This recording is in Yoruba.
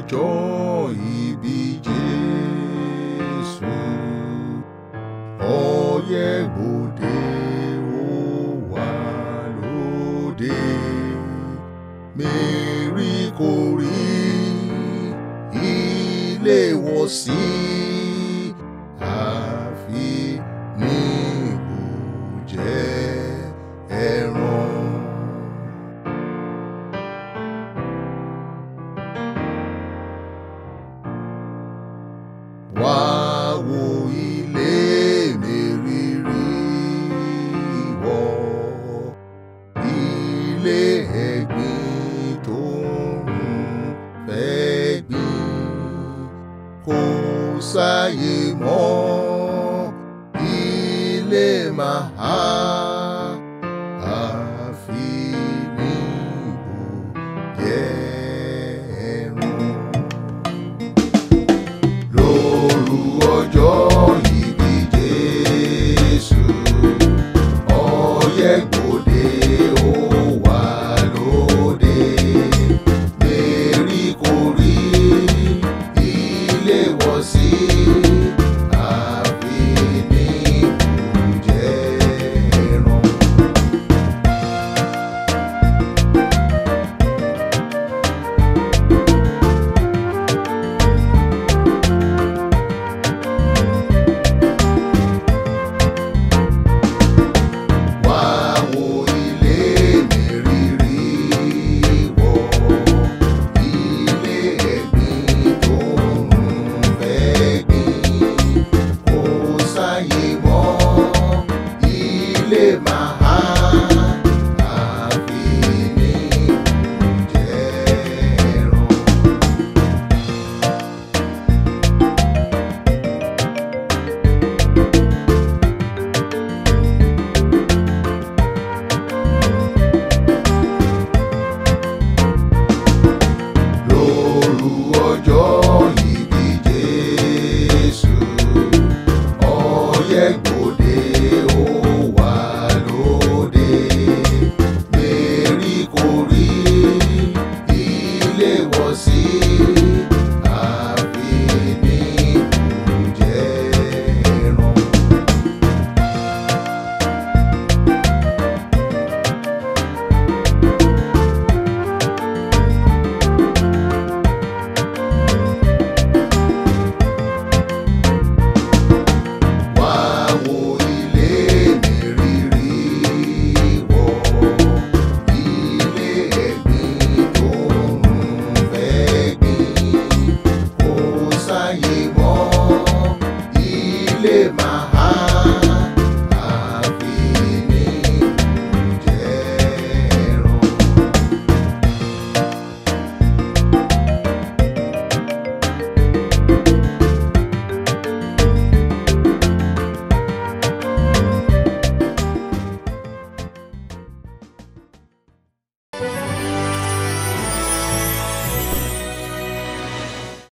ọjọ́ ìbí Jésù, ọyẹ́ gbòde ó wà lóde. Mary kò rí ilé wọ̀ sí, àfi ní ibùjẹ ẹran. Wá wo ilé Mary rí wọ̀, ilé ẹ̀gbin tó ń fẹ́ gbìn. Kò sáyé mọ́ ilé màá, àfi ní ibùjẹ ẹran. Lóru ọjọ́ ìbí Jésù, ọyẹ́ gbòde ó wà lóde. Mary kò rí ilé wọ̀ sí, àfi ní ibùjẹ ẹran. Wá wo ilé Mary rí wọ̀, ilé ẹ̀gbin tó ń fẹ́ gbìn. Kò sáyé mọ́ ilé màá, àfi ní ibùjẹ ẹran. Lóru ọjọ́ ìbí Jésù, ọyẹ́ gbòde